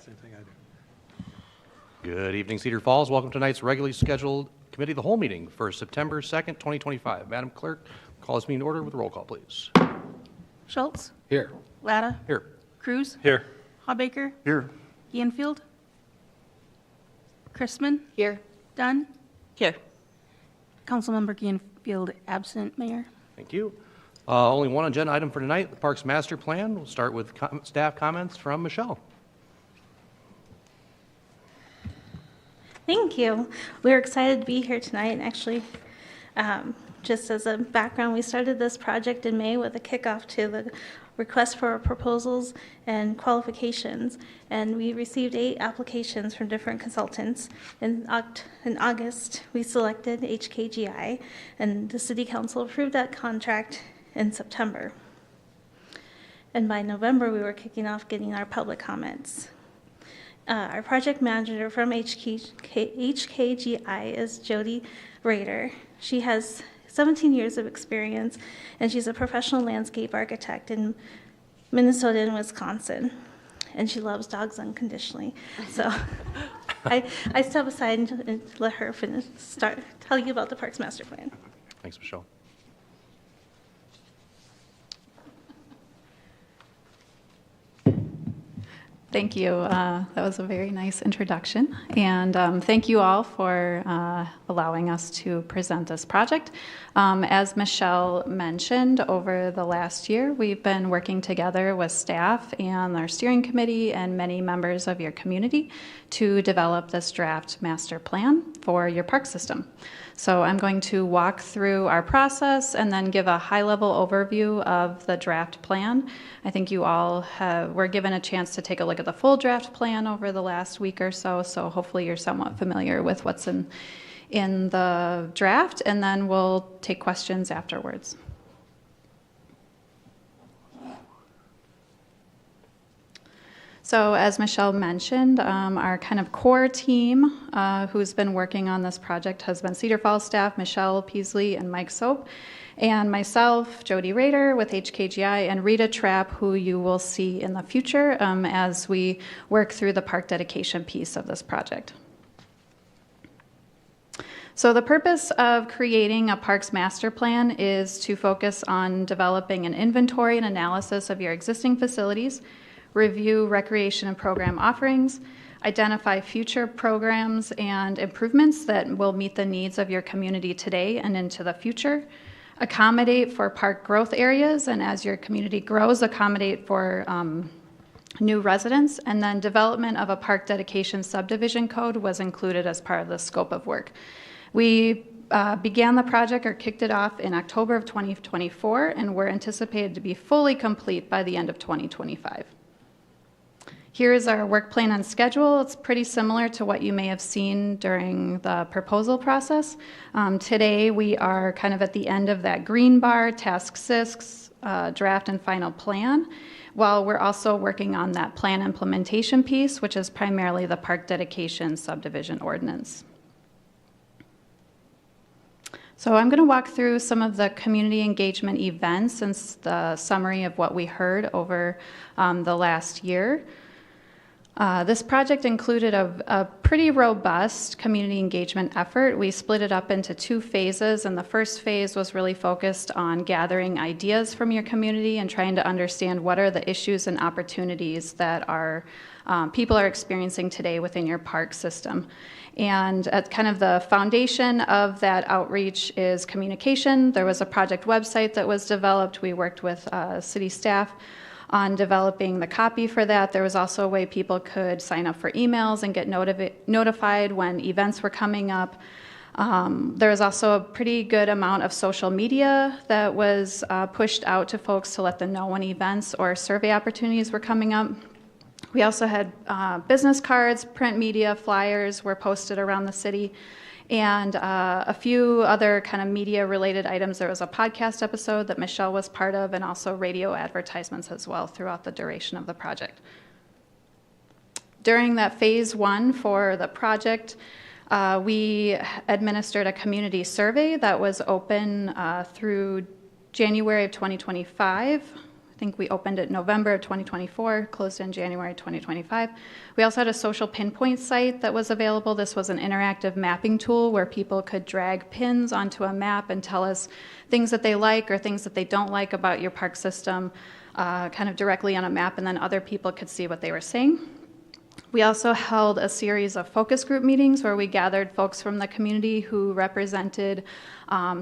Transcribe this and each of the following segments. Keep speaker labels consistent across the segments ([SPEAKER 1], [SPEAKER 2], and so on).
[SPEAKER 1] Same thing I do.
[SPEAKER 2] Good evening, Cedar Falls. Welcome to tonight's regularly scheduled Committee of the Whole meeting for September 2nd, 2025. Madam Clerk, call this meeting to order with a roll call, please.
[SPEAKER 3] Schultz,
[SPEAKER 1] Here.
[SPEAKER 3] Latta,
[SPEAKER 2] Here.
[SPEAKER 3] Cruz,
[SPEAKER 1] Here.
[SPEAKER 3] Hawbaker,
[SPEAKER 1] Here.
[SPEAKER 3] Gienfield, Chrisman,
[SPEAKER 4] Here.
[SPEAKER 3] Dunn,
[SPEAKER 4] Here.
[SPEAKER 3] Councilmember Gienfield absent, Mayor.
[SPEAKER 2] Thank you. Only one agenda item for tonight, the Parks Master Plan. We'll start with staff comments from Michelle.
[SPEAKER 5] Thank you. We're excited to be here tonight. And actually, just as a background, we started this project in May with a kickoff to the request for proposals and qualifications. And we received 8 applications from different consultants. In August, we selected HKGI, and the City Council approved that contract in September. And by November, we were kicking off getting our public comments. Our project manager from HKGI is Jody Rader. She has 17 years of experience, and she's a professional landscape architect in Minnesota and Wisconsin. And she loves dogs unconditionally. So I step aside and let her tell you about the Parks Master Plan.
[SPEAKER 2] Thanks, Michelle.
[SPEAKER 6] Thank you. That was a very nice introduction. And thank you all for allowing us to present this project. As Michelle mentioned, over the last year, we've been working together with staff and our steering committee and many members of your community to develop this draft master plan for your park system. So I'm going to walk through our process and then give a high-level overview of the draft plan. I think you all were given a chance to take a look at the full draft plan over the last week or so, so hopefully you're somewhat familiar with what's in the draft, and then we'll take questions afterwards. So as Michelle mentioned, our kind of core team who's been working on this project has been Cedar Falls staff, Michelle Peasley and Mike Soap, and myself, Jody Rader with HKGI, and Rita Trapp, who you will see in the future as we work through the park dedication piece of this project. So the purpose of creating a Parks Master Plan is to focus on developing an inventory and analysis of your existing facilities, review recreation and program offerings, identify future programs and improvements that will meet the needs of your community today and into the future, accommodate for park growth areas, and as your community grows, accommodate for new residents, and then development of a park dedication subdivision code was included as part of the scope of work. We began the project or kicked it off in October of 2024, and we're anticipated to be fully complete by the end of 2025. Here is our work plan and schedule. It's pretty similar to what you may have seen during the proposal process. Today we are kind of at the end of that green bar, task 6, draft and final plan, while we're also working on that plan implementation piece, which is primarily the park dedication subdivision ordinance. So I'm going to walk through some of the community engagement events and the summary of what we heard over the last year. This project included a pretty robust community engagement effort. We split it up into 2 phases, and the first phase was really focused on gathering ideas from your community and trying to understand what are the issues and opportunities that people are experiencing today within your park system. And at kind of the foundation of that outreach is communication. There was a project website that was developed. We worked with city staff on developing the copy for that. There was also a way people could sign up for emails and get notified when events were coming up. There was also a pretty good amount of social media that was pushed out to folks to let them know when events or survey opportunities were coming up. We also had business cards, print media, flyers were posted around the city, and a few other kind of media-related items. There was a podcast episode that Michelle was part of, and also radio advertisements as well throughout the duration of the project. During that phase 1 for the project, we administered a community survey that was open through January of 2025. I think we opened it November of 2024, closed in January 2025. We also had a social pinpoint site that was available. This was an interactive mapping tool where people could drag pins onto a map and tell us things that they like or things that they don't like about your park system, kind of directly on a map, and then other people could see what they were saying. We also held a series of focus group meetings where we gathered folks from the community who represented,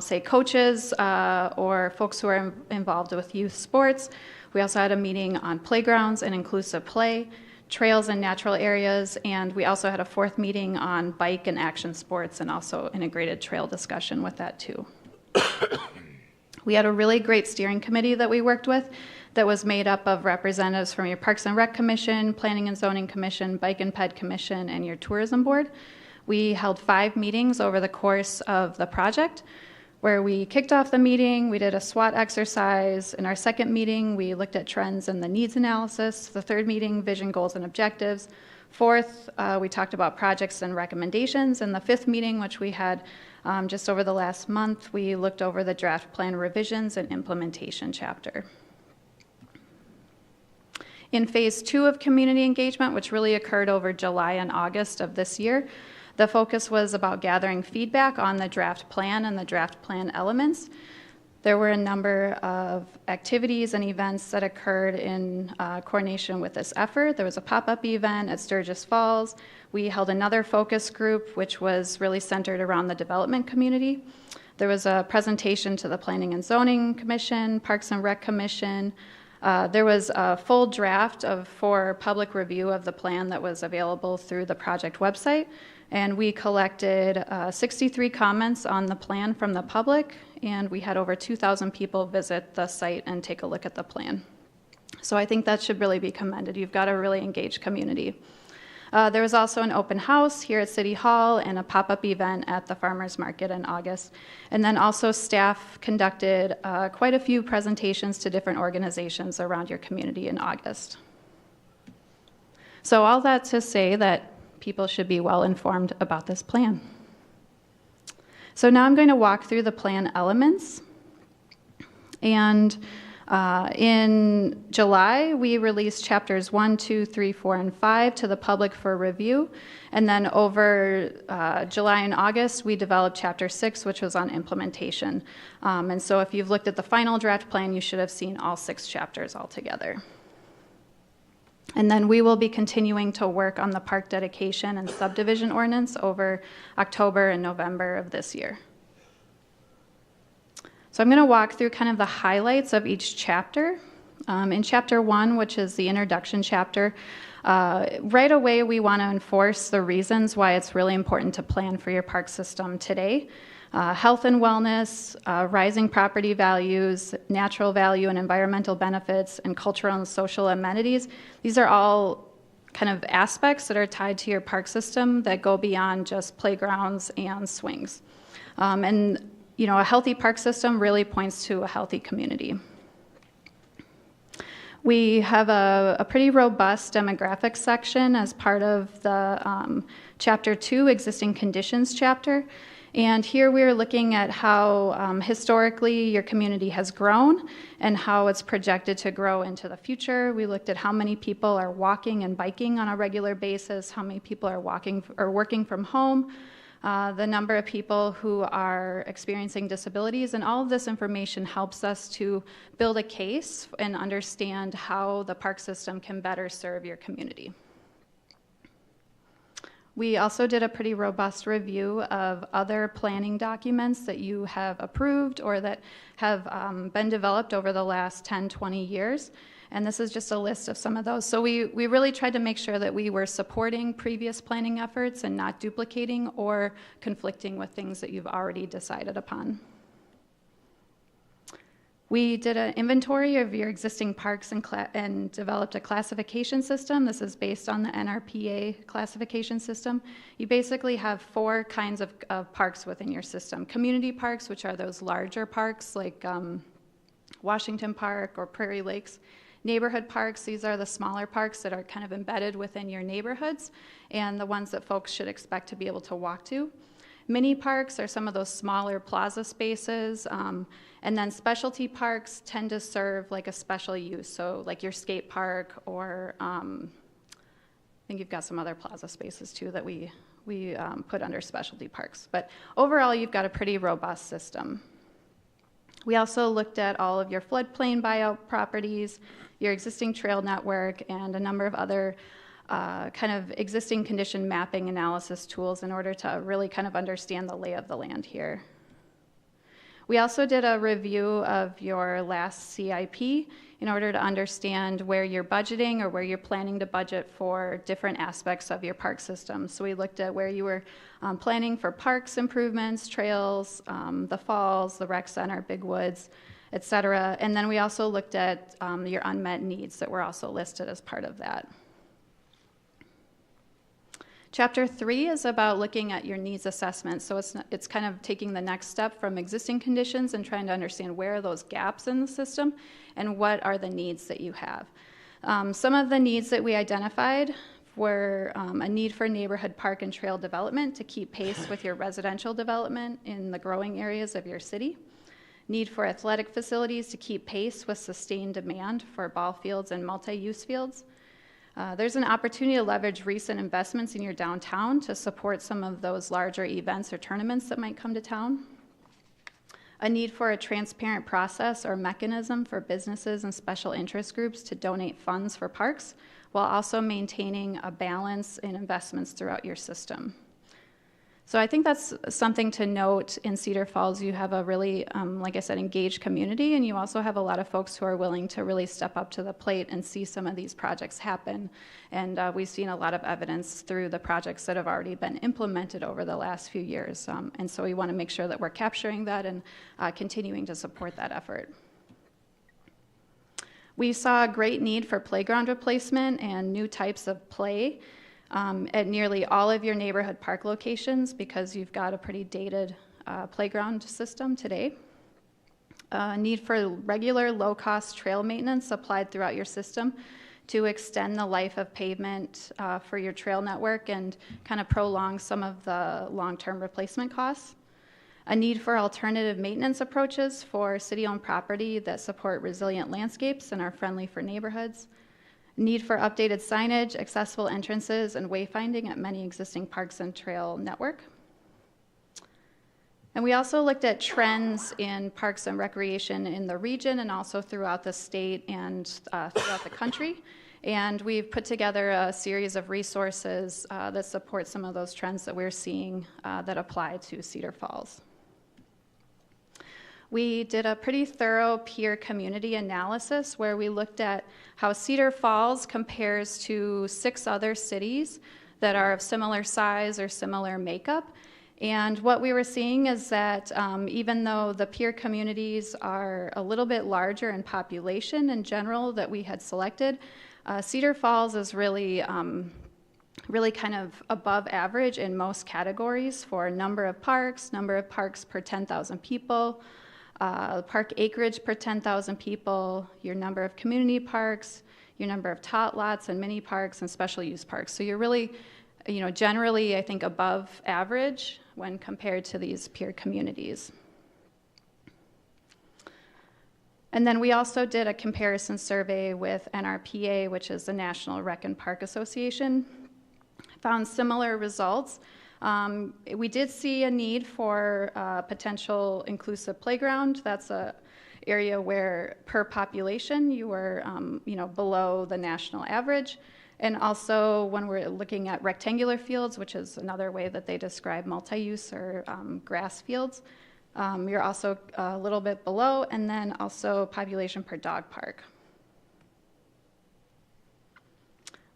[SPEAKER 6] say, coaches or folks who are involved with youth sports. We also had a meeting on playgrounds and inclusive play, trails and natural areas, and we also had a fourth meeting on bike and action sports and also integrated trail discussion with that too. We had a really great steering committee that we worked with that was made up of representatives from your Parks and Rec Commission, Planning and Zoning Commission, Bike and Ped Commission, and your Tourism Board. We held 5 meetings over the course of the project where we kicked off the meeting, we did a SWOT exercise. In our second meeting, we looked at trends and the needs analysis. The third meeting, vision, goals, and objectives. Fourth, we talked about projects and recommendations. And the fifth meeting, which we had just over the last month, we looked over the draft plan revisions and implementation chapter. In phase 2 of community engagement, which really occurred over July and August of this year, the focus was about gathering feedback on the draft plan and the draft plan elements. There were a number of activities and events that occurred in coordination with this effort. There was a pop-up event at Sturgis Falls. We held another focus group, which was really centered around the development community. There was a presentation to the Planning and Zoning Commission, Parks and Rec Commission. There was a full draft for public review of the plan that was available through the project website, and we collected 63 comments on the plan from the public, and we had over 2,000 people visit the site and take a look at the plan. So I think that should really be commended. You've got a really engaged community. There was also an open house here at City Hall and a pop-up event at the Farmers Market in August. And then also staff conducted quite a few presentations to different organizations around your community in August. So all that to say that people should be well informed about this plan. So now I'm going to walk through the plan elements. And in July, we released chapters 1, 2, 3, 4, and 5 to the public for review. And then over July and August, we developed chapter 6, which was on implementation. And so if you've looked at the final draft plan, you should have seen all 6 chapters altogether. And then we will be continuing to work on the park dedication and subdivision ordinance over October and November of this year. So I'm going to walk through kind of the highlights of each chapter. In chapter 1, which is the introduction chapter, right away we want to enforce the reasons why it's really important to plan for your park system today. Health and wellness, rising property values, natural value and environmental benefits, and cultural and social amenities. These are all kind of aspects that are tied to your park system that go beyond just playgrounds and swings. And you know, a healthy park system really points to a healthy community. We have a pretty robust demographics section as part of the Chapter 2 Existing Conditions chapter. And here we're looking at how historically your community has grown and how it's projected to grow into the future. We looked at how many people are walking and biking on a regular basis, how many people are walking or working from home, the number of people who are experiencing disabilities, and all of this information helps us to build a case and understand how the park system can better serve your community. We also did a pretty robust review of other planning documents that you have approved or that have been developed over the last 10, 20 years. And this is just a list of some of those. So we really tried to make sure that we were supporting previous planning efforts and not duplicating or conflicting with things that you've already decided upon. We did an inventory of your existing parks and developed a classification system. This is based on the NRPA classification system. You basically have 4 kinds of parks within your system. Community parks, which are those larger parks like Washington Park or Prairie Lakes. Neighborhood parks, these are the smaller parks that are kind of embedded within your neighborhoods and the ones that folks should expect to be able to walk to. Mini parks are some of those smaller plaza spaces, and then specialty parks tend to serve like a special use, so like your skate park, or I think you've got some other plaza spaces too that we put under specialty parks. But overall, you've got a pretty robust system. We also looked at all of your floodplain buyout properties, your existing trail network, and a number of other kind of existing condition mapping analysis tools in order to really kind of understand the lay of the land here. We also did a review of your last CIP in order to understand where you're budgeting or where you're planning to budget for different aspects of your park system. So we looked at where you were planning for parks improvements, trails, the falls, the rec center, big woods, et cetera. And then we also looked at your unmet needs that were also listed as part of that. Chapter 3 is about looking at your needs assessment. So it's kind of taking the next step from existing conditions and trying to understand where are those gaps in the system and what are the needs that you have. Some of the needs that we identified were a need for neighborhood park and trail development to keep pace with your residential development in the growing areas of your city. Need for athletic facilities to keep pace with sustained demand for ball fields and multi-use fields. There's an opportunity to leverage recent investments in your downtown to support some of those larger events or tournaments that might come to town. A need for a transparent process or mechanism for businesses and special interest groups to donate funds for parks, while also maintaining a balance in investments throughout your system. So I think that's something to note in Cedar Falls. You have a really, like I said, engaged community, and you also have a lot of folks who are willing to really step up to the plate and see some of these projects happen. And we've seen a lot of evidence through the projects that have already been implemented over the last few years. And so we want to make sure that we're capturing that and continuing to support that effort. We saw a great need for playground replacement and new types of play at nearly all of your neighborhood park locations because you've got a pretty dated playground system today. Need for regular low-cost trail maintenance applied throughout your system to extend the life of pavement for your trail network and kind of prolong some of the long-term replacement costs. A need for alternative maintenance approaches for city-owned property that support resilient landscapes and are friendly for neighborhoods. Need for updated signage, accessible entrances, and wayfinding at many existing parks and trail network. And we also looked at trends in parks and recreation in the region and also throughout the state and throughout the country. And we've put together a series of resources that support some of those trends that we're seeing that apply to Cedar Falls. We did a pretty thorough peer community analysis where we looked at how Cedar Falls compares to 6 other cities that are of similar size or similar makeup. And what we were seeing is that even though the peer communities are a little bit larger in population in general that we had selected, Cedar Falls is really kind of above average in most categories for number of parks per 10,000 people, park acreage per 10,000 people, your number of community parks, your number of tot lots and mini parks and special use parks. So you're really, generally, I think, above average when compared to these peer communities. And then we also did a comparison survey with NRPA, which is the National Rec and Park Association. Found similar results. We did see a need for potential inclusive playground. That's a area where per population you were below the national average. And also when we're looking at rectangular fields, which is another way that they describe multi-use or grass fields, you're also a little bit below, and then also population per dog park.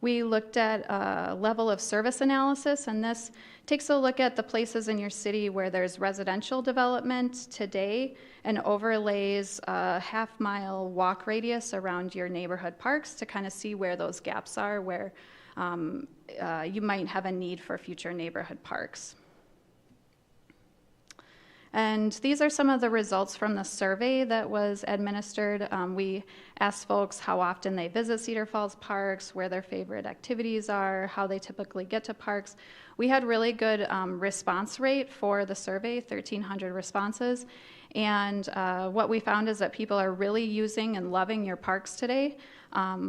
[SPEAKER 6] We looked at a level of service analysis, and this takes a look at the places in your city where there's residential development today and overlays a half-mile walk radius around your neighborhood parks to kind of see where those gaps are, where you might have a need for future neighborhood parks. And these are some of the results from the survey that was administered. We asked folks how often they visit Cedar Falls parks, where their favorite activities are, how they typically get to parks. We had really good response rate for the survey, 1,300 responses. And what we found is that people are really using and loving your parks today.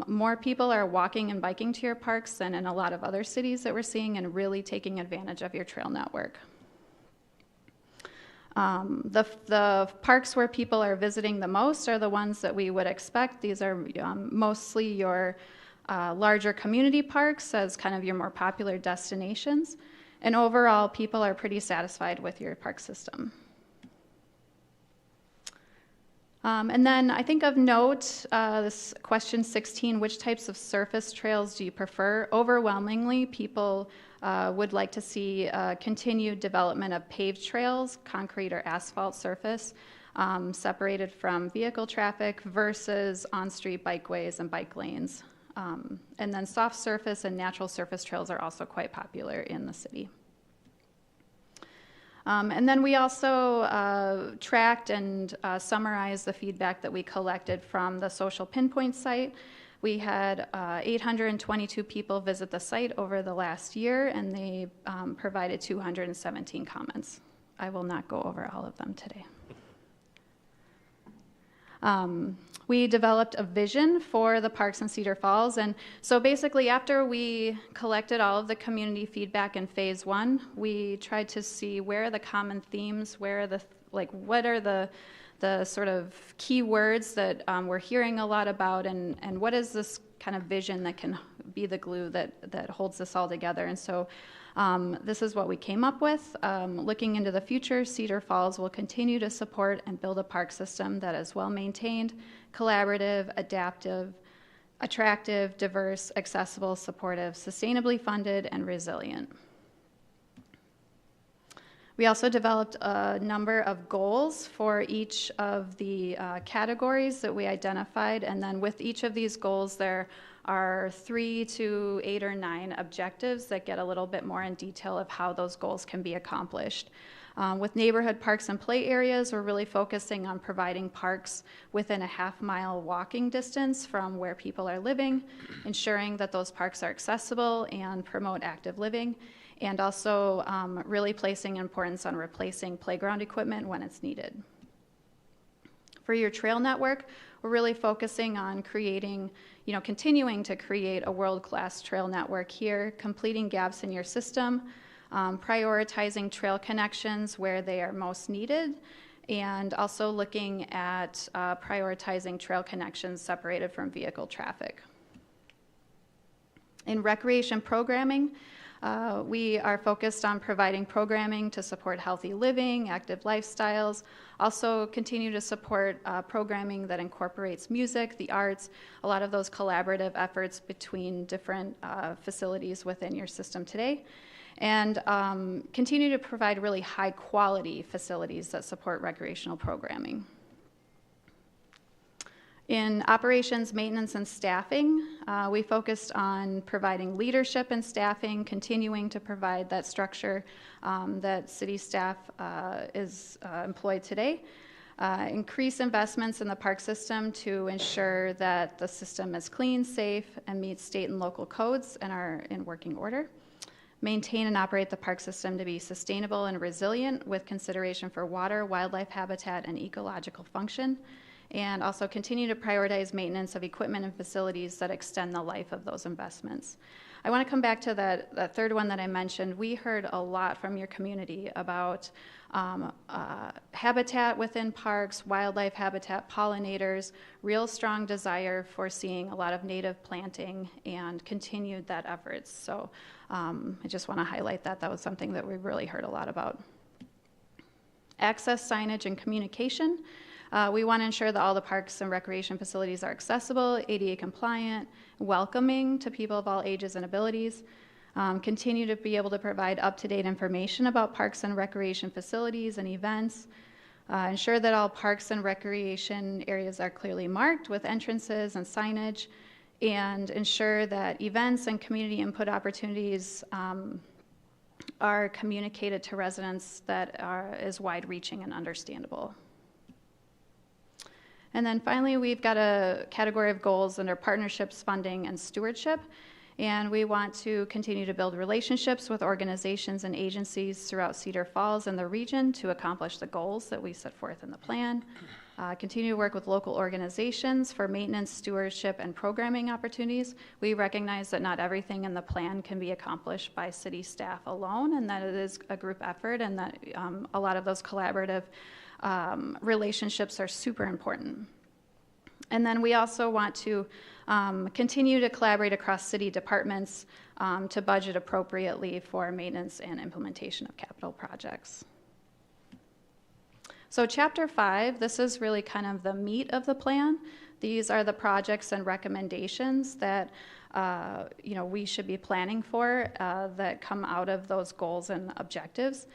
[SPEAKER 6] More people are walking and biking to your parks than in a lot of other cities that we're seeing, and really taking advantage of your trail network. The parks where people are visiting the most are the ones that we would expect. These are mostly your larger community parks as kind of your more popular destinations. And overall, people are pretty satisfied with your park system. And then I think of note, this question 16, which types of surface trails do you prefer? Overwhelmingly, people would like to see continued development of paved trails, concrete or asphalt surface, separated from vehicle traffic versus on-street bikeways and bike lanes. And then soft surface and natural surface trails are also quite popular in the city. And then we also tracked and summarized the feedback that we collected from the social pinpoint site. We had 822 people visit the site over the last year, and they provided 217 comments. I will not go over all of them today. We developed a vision for the parks in Cedar Falls, and so basically after we collected all of the community feedback in phase 1, we tried to see where are the common themes, where are the, what are the sort of key words that we're hearing a lot about, and what is this kind of vision that can be the glue that holds this all together. And so this is what we came up with. Looking into the future, Cedar Falls will continue to support and build a park system that is well maintained, collaborative, adaptive, attractive, diverse, accessible, supportive, sustainably funded, and resilient. We also developed a number of goals for each of the categories that we identified, and then with each of these goals there are 3 to 8 or 9 objectives that get a little bit more in detail of how those goals can be accomplished. With neighborhood parks and play areas, we're really focusing on providing parks within a half-mile walking distance from where people are living, ensuring that those parks are accessible and promote active living, and also really placing importance on replacing playground equipment when it's needed. For your trail network, we're really focusing on creating, continuing to create a world-class trail network here, completing gaps in your system, prioritizing trail connections where they are most needed, and also looking at prioritizing trail connections separated from vehicle traffic. In recreation programming, we are focused on providing programming to support healthy living, active lifestyles, also continue to support programming that incorporates music, the arts, a lot of those collaborative efforts between different facilities within your system today, and continue to provide really high quality facilities that support recreational programming. In operations, maintenance, and staffing, we focused on providing leadership and staffing, continuing to provide that structure that city staff is employed today. Increase investments in the park system to ensure that the system is clean, safe, and meets state and local codes and are in working order. Maintain and operate the park system to be sustainable and resilient with consideration for water, wildlife habitat, and ecological function. And also continue to prioritize maintenance of equipment and facilities that extend the life of those investments. I want to come back to that third one that I mentioned. We heard a lot from your community about habitat within parks, wildlife habitat, pollinators, real strong desire for seeing a lot of native planting and continued that efforts. So I just want to highlight that. That was something that we really heard a lot about. Access, signage, and communication. We want to ensure that all the parks and recreation facilities are accessible, ADA compliant, welcoming to people of all ages and abilities. Continue to be able to provide up-to-date information about parks and recreation facilities and events. Ensure that all parks and recreation areas are clearly marked with entrances and signage, and ensure that events and community input opportunities are communicated to residents that is wide-reaching and understandable. And then finally, we've got a category of goals under partnerships, funding, and stewardship. And we want to continue to build relationships with organizations and agencies throughout Cedar Falls and the region to accomplish the goals that we set forth in the plan. Continue to work with local organizations for maintenance, stewardship, and programming opportunities. We recognize that not everything in the plan can be accomplished by city staff alone, and that it is a group effort, and that a lot of those collaborative relationships are super important. And then we also want to continue to collaborate across city departments to budget appropriately for maintenance and implementation of capital projects. So Chapter 5, this is really kind of the meat of the plan. These are the projects and recommendations that we should be planning for that come out of those goals and objectives.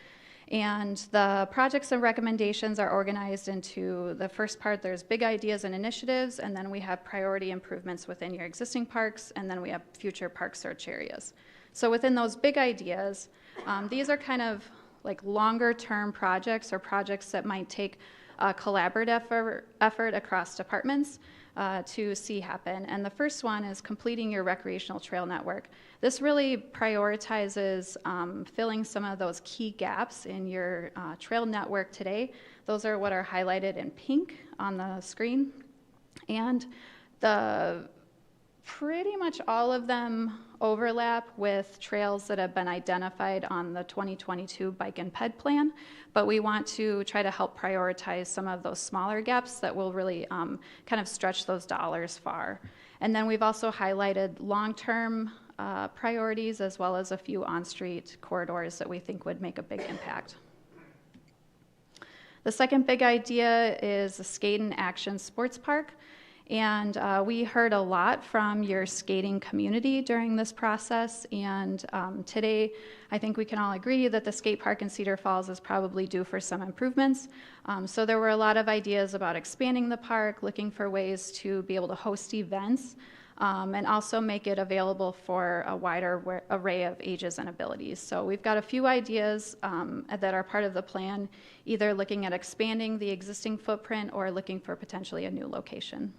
[SPEAKER 6] And the projects and recommendations are organized into the first part, there's big ideas and initiatives, and then we have priority improvements within your existing parks, and then we have future park search areas. So within those big ideas, these are kind of like longer term projects or projects that might take a collaborative effort across departments to see happen. And the first one is completing your recreational trail network. This really prioritizes filling some of those key gaps in your trail network today. Those are what are highlighted in pink on the screen. And pretty much all of them overlap with trails that have been identified on the 2022 Bike and Ped Plan, but we want to try to help prioritize some of those smaller gaps that will really kind of stretch those dollars far. And then we've also highlighted long-term priorities as well as a few on-street corridors that we think would make a big impact. The second big idea is the Skate in Action Sports Park. And we heard a lot from your skating community during this process, and today I think we can all agree that the skate park in Cedar Falls is probably due for some improvements. So there were a lot of ideas about expanding the park, looking for ways to be able to host events, and also make it available for a wider array of ages and abilities. So we've got a few ideas that are part of the plan, either looking at expanding the existing footprint or looking for potentially a new location.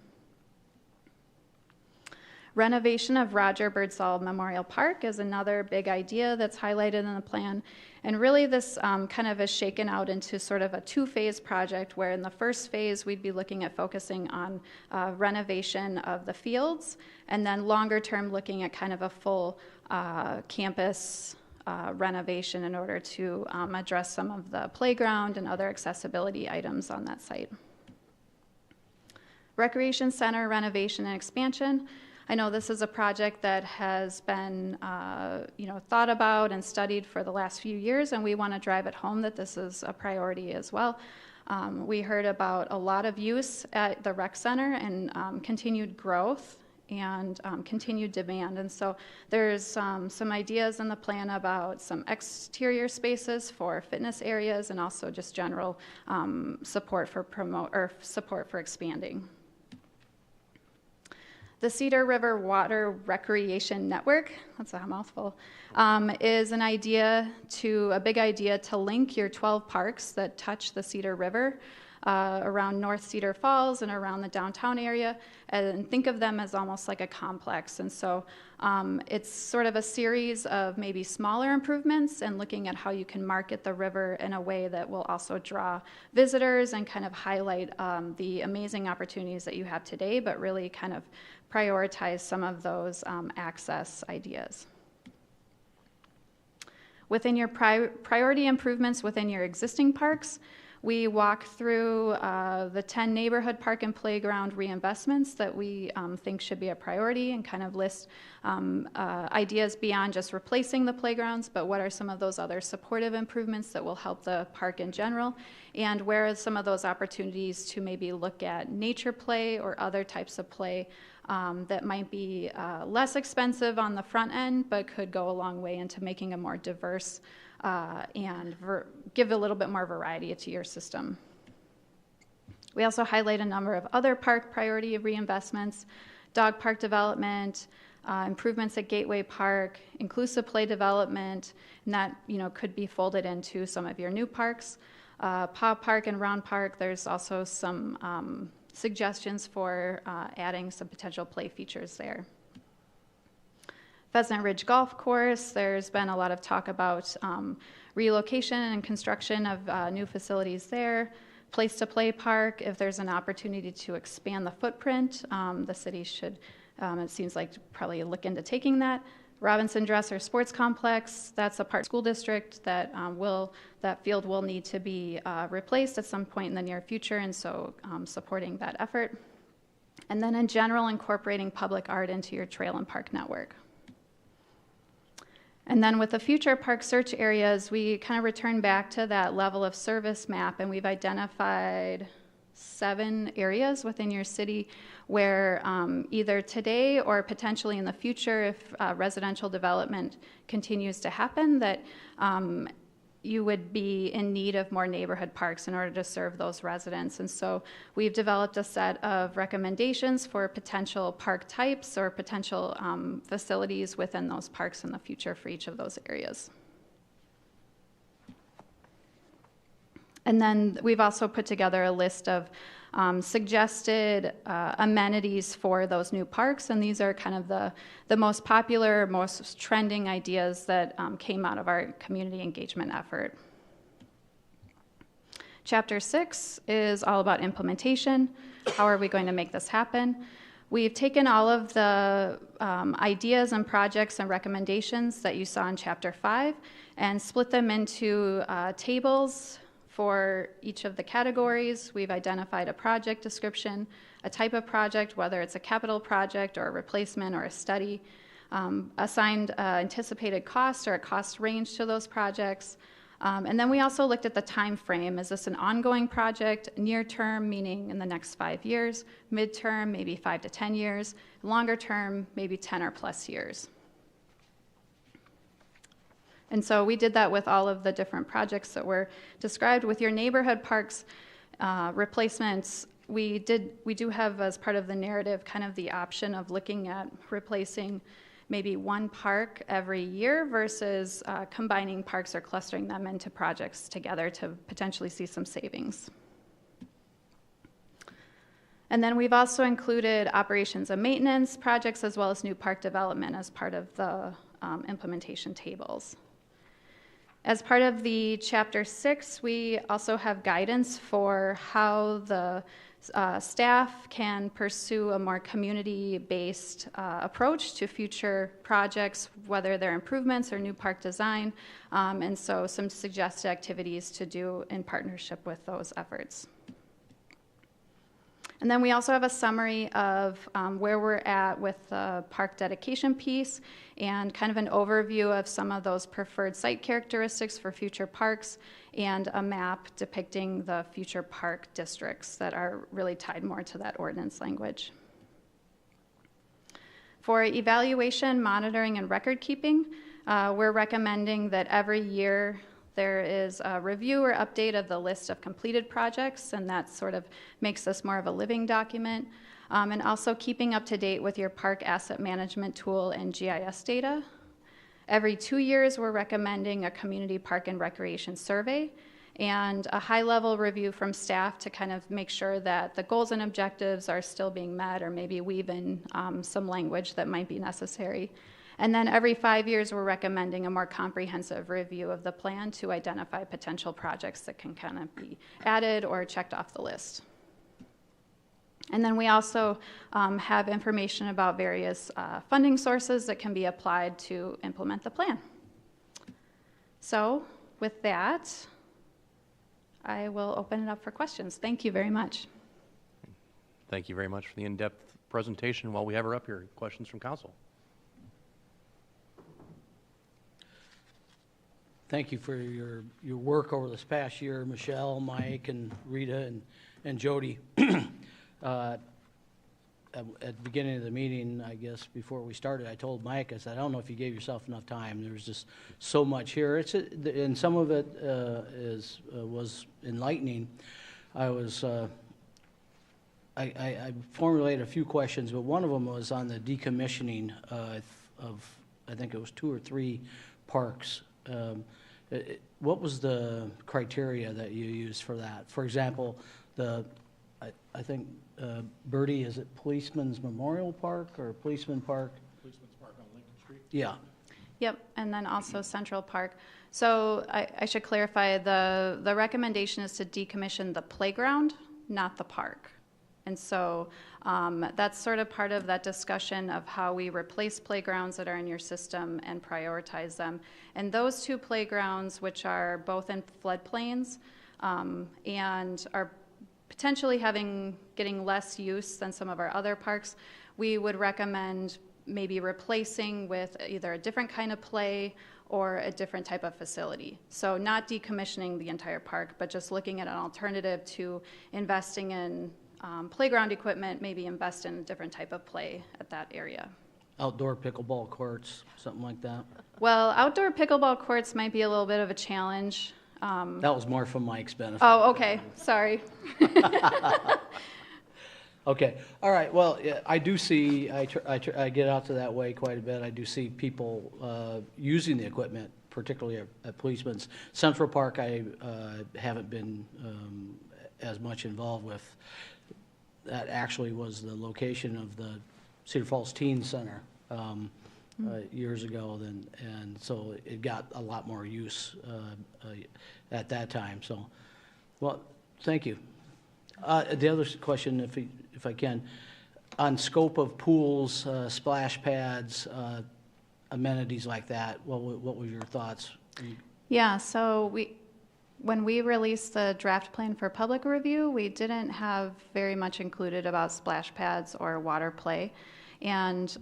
[SPEAKER 6] Renovation of Roger Birdsall Memorial Park is another big idea that's highlighted in the plan. And really this kind of is shaken out into sort of a two-phase project where in the first phase we'd be looking at focusing on renovation of the fields, and then longer term looking at kind of a full campus renovation in order to address some of the playground and other accessibility items on that site. Recreation Center renovation and expansion. I know this is a project that has been thought about and studied for the last few years, and we want to drive it home that this is a priority as well. We heard about a lot of use at the rec center and continued growth and continued demand. And so there's some ideas in the plan about some exterior spaces for fitness areas and also just general support for expanding. The Cedar River Water Recreation Network, that's a mouthful, is a big idea to link your 12 parks that touch the Cedar River around North Cedar Falls and around the downtown area, and think of them as almost like a complex. And so it's sort of a series of maybe smaller improvements and looking at how you can market the river in a way that will also draw visitors and kind of highlight the amazing opportunities that you have today, but really kind of prioritize some of those access ideas. Within your priority improvements within your existing parks, we walk through the 10 neighborhood park and playground reinvestments that we think should be a priority and kind of list ideas beyond just replacing the playgrounds, but what are some of those other supportive improvements that will help the park in general, and where are some of those opportunities to maybe look at nature play or other types of play that might be less expensive on the front end, but could go a long way into making a more diverse and give a little bit more variety to your system. We also highlight a number of other park priority reinvestments, dog park development, improvements at Gateway Park, inclusive play development, and that could be folded into some of your new parks. Paw Park and Round Park, there's also some suggestions for adding some potential play features there. Pheasant Ridge Golf Course, there's been a lot of talk about relocation and construction of new facilities there. Place to Play Park, if there's an opportunity to expand the footprint, the city should, it seems like, probably look into taking that. Robinson Dresser Sports Complex, that's a part school district that that field will need to be replaced at some point in the near future, and so supporting that effort. And then in general, incorporating public art into your trail and park network. And then with the future park search areas, we kind of return back to that level of service map, and we've identified 7 areas within your city where either today or potentially in the future, if residential development continues to happen, that you would be in need of more neighborhood parks in order to serve those residents. And so we've developed a set of recommendations for potential park types or potential facilities within those parks in the future for each of those areas. And then we've also put together a list of suggested amenities for those new parks, and these are kind of the most popular, most trending ideas that came out of our community engagement effort. Chapter 6 is all about implementation. How are we going to make this happen? We've taken all of the ideas and projects and recommendations that you saw in Chapter 5 and split them into tables for each of the categories. We've identified a project description, a type of project, whether it's a capital project or a replacement or a study, assigned anticipated cost or a cost range to those projects. And then we also looked at the time frame. Is this an ongoing project, near term, meaning in the next 5 years, midterm, maybe 5 to 10 years, longer term, maybe 10 or plus years. And so we did that with all of the different projects that were described. With your neighborhood parks replacements, we do have, as part of the narrative, kind of the option of looking at replacing maybe one park every year versus combining parks or clustering them into projects together to potentially see some savings. And then we've also included operations and maintenance projects as well as new park development as part of the implementation tables. As part of the Chapter 6, we also have guidance for how the staff can pursue a more community-based approach to future projects, whether they're improvements or new park design, and so some suggested activities to do in partnership with those efforts. And then we also have a summary of where we're at with the park dedication piece and kind of an overview of some of those preferred site characteristics for future parks and a map depicting the future park districts that are really tied more to that ordinance language. For evaluation, monitoring, and record keeping, we're recommending that every year there is a review or update of the list of completed projects, and that sort of makes this more of a living document. And also keeping up to date with your park asset management tool and GIS data. Every 2 years, we're recommending a community park and recreation survey and a high-level review from staff to kind of make sure that the goals and objectives are still being met, or maybe weave in some language that might be necessary. And then every 5 years, we're recommending a more comprehensive review of the plan to identify potential projects that can kind of be added or checked off the list. And then we also have information about various funding sources that can be applied to implement the plan. So with that, I will open it up for questions. Thank you very much.
[SPEAKER 2] Thank you very much for the in-depth presentation. While we have her up here, questions from council?
[SPEAKER 1] Thank you for your work over this past year, Michelle, Mike, and Rita, and Jody. At the beginning of the meeting, I guess, before we started, I told Mike, I said, I don't know if you gave yourself enough time. There's just so much here. And some of it was enlightening. I was I formulated a few questions, but one of them was on the decommissioning of, I think it was 2 or 3 parks. What was the criteria that you used for that? For example, I think Birdie, is it Policeman's Memorial Park or Policeman Park?
[SPEAKER 2] Policeman's Park on Lincoln Street?
[SPEAKER 1] Yeah.
[SPEAKER 6] Yep, and then also Central Park. So I should clarify, the recommendation is to decommission the playground, not the park. And so that's sort of part of that discussion of how we replace playgrounds that are in your system and prioritize them. And those 2 playgrounds, which are both in floodplains and are potentially getting less use than some of our other parks, we would recommend maybe replacing with either a different kind of play or a different type of facility. So not decommissioning the entire park, but just looking at an alternative to investing in playground equipment, maybe invest in a different type of play at that area.
[SPEAKER 1] Outdoor pickleball courts, something like that?
[SPEAKER 6] Well, outdoor pickleball courts might be a little bit of a challenge.
[SPEAKER 1] That was more for Mike's benefit.
[SPEAKER 6] Oh, okay, sorry.
[SPEAKER 1] Okay, all right, well, yeah, I do see, I get out to that way quite a bit. I do see people using the equipment, particularly at Policeman's. Central Park, I haven't been as much involved with. That actually was the location of the Cedar Falls Teen Center years ago, and so it got a lot more use at that time. So, well, thank you. The other question, if I can, on scope of pools, splash pads, amenities like that, what were your thoughts?
[SPEAKER 6] Yeah, so when we released the draft plan for public review, we didn't have very much included about splash pads or water play. And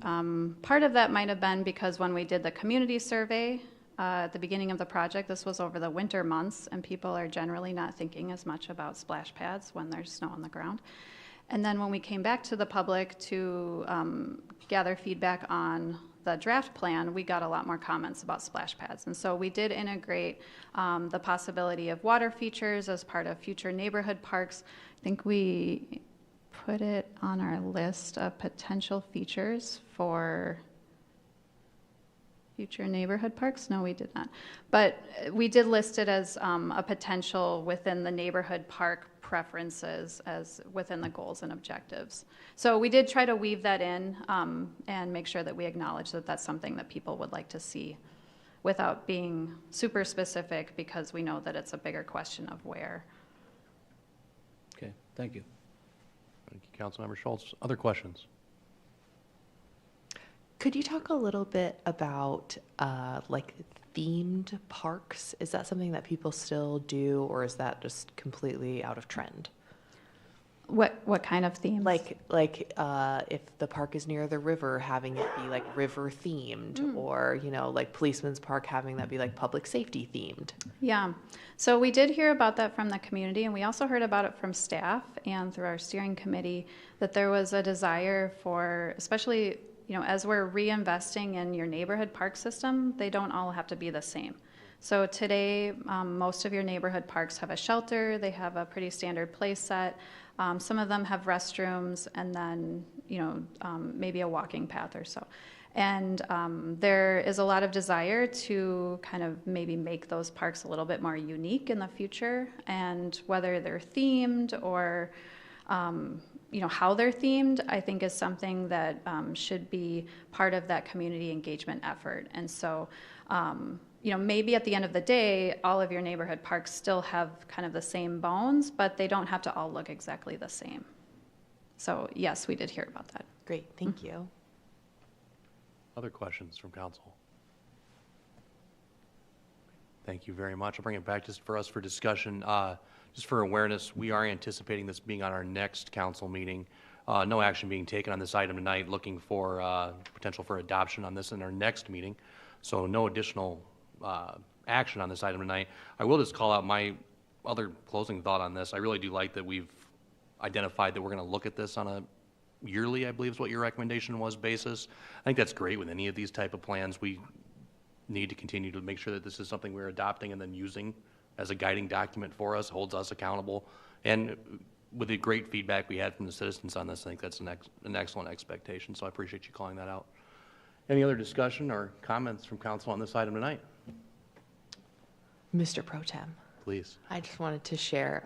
[SPEAKER 6] part of that might have been because when we did the community survey at the beginning of the project, this was over the winter months, and people are generally not thinking as much about splash pads when there's snow on the ground. And then when we came back to the public to gather feedback on the draft plan, we got a lot more comments about splash pads. And so we did integrate the possibility of water features as part of future neighborhood parks. I think we put it on our list of potential features for future neighborhood parks. No, we did not. But we did list it as a potential within the neighborhood park preferences as within the goals and objectives. So we did try to weave that in and make sure that we acknowledge that that's something that people would like to see without being super specific, because we know that it's a bigger question of where.
[SPEAKER 1] Okay, thank you.
[SPEAKER 2] Thank you, Councilmember Schultz. Other questions?
[SPEAKER 4] Could you talk a little bit about like themed parks? Is that something that people still do, or is that just completely out of trend?
[SPEAKER 6] What kind of themes?
[SPEAKER 4] Like if the park is near the river, having it be like river themed, or like Policeman's Park, having that be like public safety themed.
[SPEAKER 6] Yeah, so we did hear about that from the community, and we also heard about it from staff and through our steering committee, that there was a desire for, especially as we're reinvesting in your neighborhood park system, they don't all have to be the same. So today, most of your neighborhood parks have a shelter, they have a pretty standard play set. Some of them have restrooms, and then maybe a walking path or so. And there is a lot of desire to kind of maybe make those parks a little bit more unique in the future, and whether they're themed or how they're themed, I think is something that should be part of that community engagement effort. And so, maybe at the end of the day, all of your neighborhood parks still have kind of the same bones, but they don't have to all look exactly the same. So yes, we did hear about that.
[SPEAKER 4] Great, thank you.
[SPEAKER 2] Other questions from council? Thank you very much. I'll bring it back just for us for discussion. Just for awareness, we are anticipating this being on our next council meeting. No action being taken on this item tonight, looking for potential for adoption on this in our next meeting. So no additional action on this item tonight. I will just call out my other closing thought on this. I really do like that we've identified that we're going to look at this on a yearly, I believe is what your recommendation was, basis. I think that's great with any of these type of plans. We need to continue to make sure that this is something we're adopting and then using as a guiding document for us, holds us accountable. And with the great feedback we had from the citizens on this, I think that's an excellent expectation, so I appreciate you calling that out. Any other discussion or comments from council on this item tonight?
[SPEAKER 4] Mr. Pro Tem,
[SPEAKER 2] Please.
[SPEAKER 4] I just wanted to share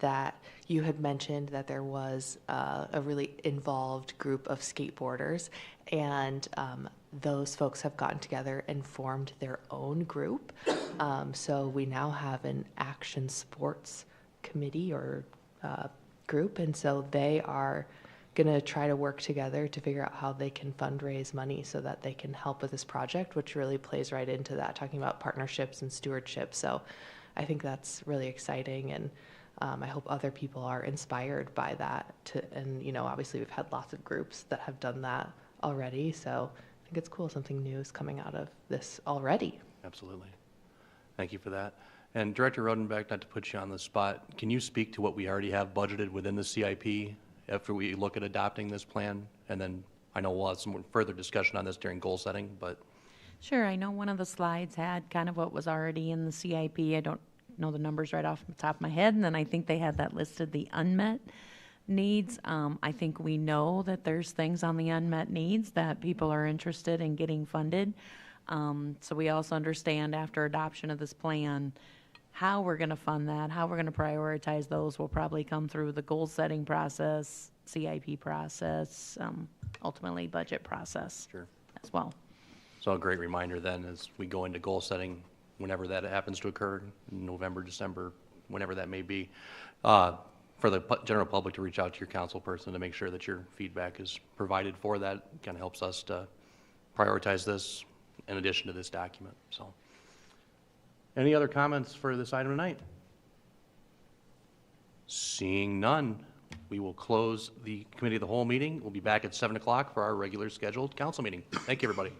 [SPEAKER 4] that you had mentioned that there was a really involved group of skateboarders, and those folks have gotten together and formed their own group. So we now have an action sports committee or group, and so they are going to try to work together to figure out how they can fundraise money so that they can help with this project, which really plays right into that, talking about partnerships and stewardship. So I think that's really exciting, and I hope other people are inspired by that. And, you know, obviously we've had lots of groups that have done that already, so I think it's cool something new is coming out of this already.
[SPEAKER 2] Absolutely. Thank you for that. And Director Rodenbeck, not to put you on the spot, can you speak to what we already have budgeted within the CIP after we look at adopting this plan? And then I know we'll have some further discussion on this during goal setting, but
[SPEAKER 7] Sure, I know one of the slides had kind of what was already in the CIP. I don't know the numbers right off the top of my head, and then I think they had that listed, the unmet needs. I think we know that there's things on the unmet needs that people are interested in getting funded. So we also understand after adoption of this plan, how we're going to fund that, how we're going to prioritize those will probably come through the goal setting process, CIP process, ultimately budget process
[SPEAKER 2] sure.
[SPEAKER 7] as well.
[SPEAKER 2] So a great reminder then as we go into goal setting, whenever that happens to occur, in November, December, whenever that may be, for the general public to reach out to your council person to make sure that your feedback is provided for that. Kind of helps us to prioritize this in addition to this document. So, any other comments for this item tonight? Seeing none, we will close the committee of the whole meeting. We'll be back at 7 o'clock for our regular scheduled council meeting. Thank you, everybody.